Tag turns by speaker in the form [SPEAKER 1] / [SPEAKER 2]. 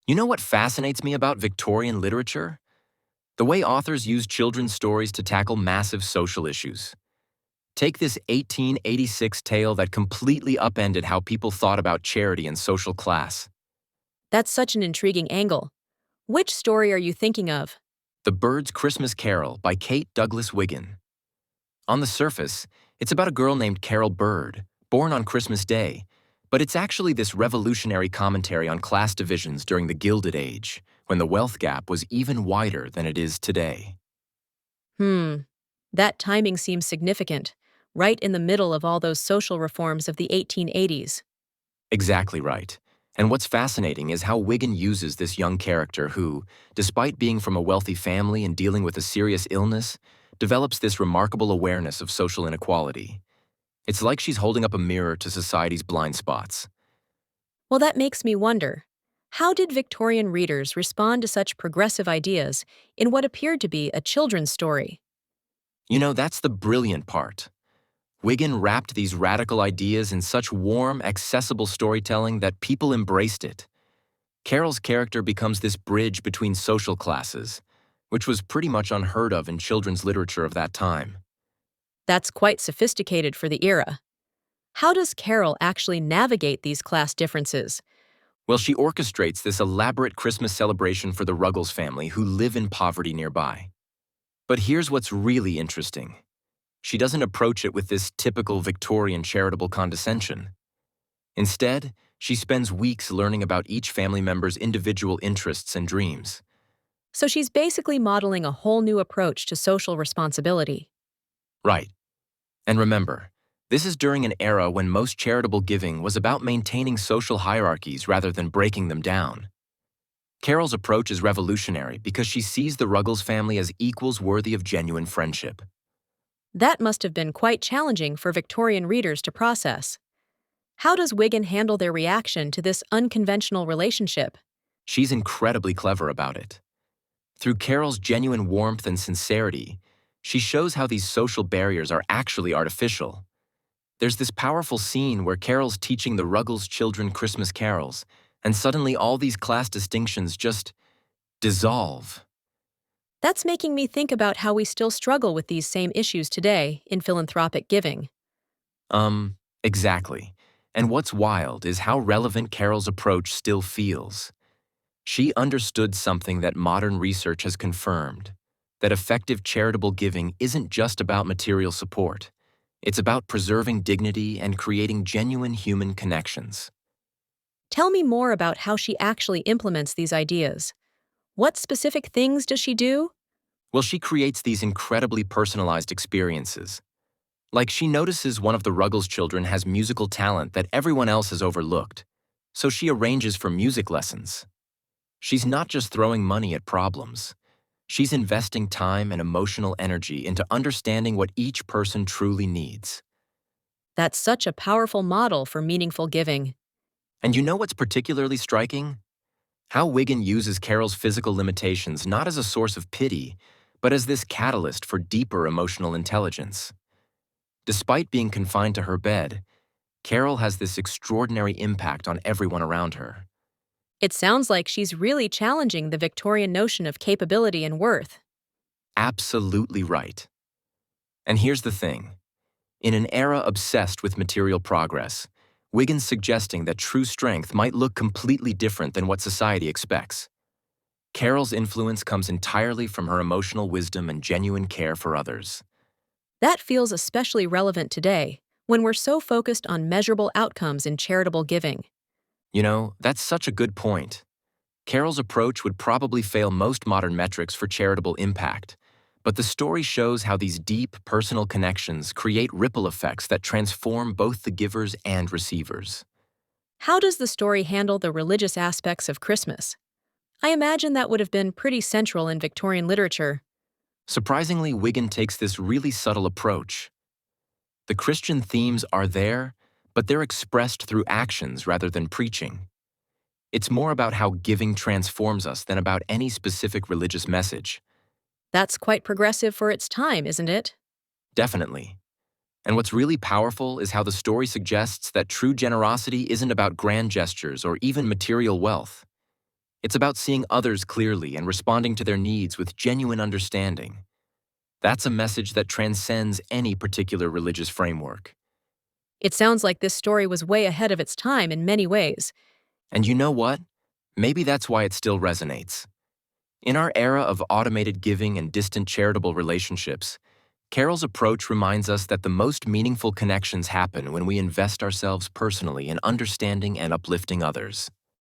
[SPEAKER 1] You know what fascinates me about Victorian literature? The way authors use children's stories to tackle massive social issues. Take this 1886 tale that completely upended how people thought about charity and social class.
[SPEAKER 2] That's such an intriguing angle. Which story are you thinking of?
[SPEAKER 1] The Bird's Christmas Carol by Kate Douglas Wiggin. On the surface, it's about a girl named Carol Bird, born on Christmas Day, but it's actually this revolutionary commentary on class divisions during the Gilded Age, when the wealth gap was even wider than it is today.
[SPEAKER 2] Hmm, that timing seems significant, right in the middle of all those social reforms of the 1880s.
[SPEAKER 1] Exactly right. And what's fascinating is how Wiggin uses this young character who, despite being from a wealthy family and dealing with a serious illness, develops this remarkable awareness of social inequality. It's like she's holding up a mirror to society's blind spots.
[SPEAKER 2] Well, that makes me wonder, how did Victorian readers respond to such progressive ideas in what appeared to be a children's story?
[SPEAKER 1] You know, that's the brilliant part. Wiggin wrapped these radical ideas in such warm, accessible storytelling that people embraced it. Carol's character becomes this bridge between social classes, which was pretty much unheard of in children's literature of that time.
[SPEAKER 2] That's quite sophisticated for the era. How does Carol actually navigate these class differences?
[SPEAKER 1] Well, she orchestrates this elaborate Christmas celebration for the Ruggles family who live in poverty nearby. But here's what's really interesting. She doesn't approach it with this typical Victorian charitable condescension. Instead, she spends weeks learning about each family member's individual interests and dreams.
[SPEAKER 2] So she's basically modeling a whole new approach to social responsibility.
[SPEAKER 1] Right. And remember, this is during an era when most charitable giving was about maintaining social hierarchies rather than breaking them down. Carol's approach is revolutionary because she sees the Ruggles family as equals worthy of genuine friendship.
[SPEAKER 2] That must have been quite challenging for Victorian readers to process. How does Wiggin handle their reaction to this unconventional relationship?
[SPEAKER 1] She's incredibly clever about it. Through Carol's genuine warmth and sincerity, she shows how these social barriers are actually artificial. There's this powerful scene where Carol's teaching the Ruggles children Christmas carols, and suddenly all these class distinctions just dissolve.
[SPEAKER 2] That's making me think about how we still struggle with these same issues today in philanthropic giving.
[SPEAKER 1] Exactly. And what's wild is how relevant Carol's approach still feels. She understood something that modern research has confirmed, that effective charitable giving isn't just about material support. It's about preserving dignity and creating genuine human connections.
[SPEAKER 2] Tell me more about how she actually implements these ideas. What specific things does she do?
[SPEAKER 1] Well, she creates these incredibly personalized experiences. Like she notices one of the Ruggles children has musical talent that everyone else has overlooked, so she arranges for music lessons. She's not just throwing money at problems. She's investing time and emotional energy into understanding what each person truly needs.
[SPEAKER 2] That's such a powerful model for meaningful giving.
[SPEAKER 1] And you know what's particularly striking? How Wiggin uses Carol's physical limitations not as a source of pity, but as this catalyst for deeper emotional intelligence. Despite being confined to her bed, Carol has this extraordinary impact on everyone around her.
[SPEAKER 2] It sounds like she's really challenging the Victorian notion of capability and worth.
[SPEAKER 1] Absolutely right. And here's the thing. In an era obsessed with material progress, Wiggins suggesting that true strength might look completely different than what society expects. Carol's influence comes entirely from her emotional wisdom and genuine care for others.
[SPEAKER 2] That feels especially relevant today, when we're so focused on measurable outcomes in charitable giving.
[SPEAKER 1] You know, that's such a good point. Carol's approach would probably fail most modern metrics for charitable impact, but the story shows how these deep, personal connections create ripple effects that transform both the givers and receivers.
[SPEAKER 2] How does the story handle the religious aspects of Christmas? I imagine that would have been pretty central in Victorian literature.
[SPEAKER 1] Surprisingly, Wiggin takes this really subtle approach. The Christian themes are there, but they're expressed through actions rather than preaching. It's more about how giving transforms us than about any specific religious message.
[SPEAKER 2] That's quite progressive for its time, isn't it?
[SPEAKER 1] Definitely. And what's really powerful is how the story suggests that true generosity isn't about grand gestures or even material wealth. It's about seeing others clearly and responding to their needs with genuine understanding. That's a message that transcends any particular religious framework.
[SPEAKER 2] It sounds like this story was way ahead of its time in many ways.
[SPEAKER 1] And you know what? Maybe that's why it still resonates. In our era of automated giving and distant charitable relationships, Carol's approach reminds us that the most meaningful connections happen when we invest ourselves personally in understanding and uplifting others.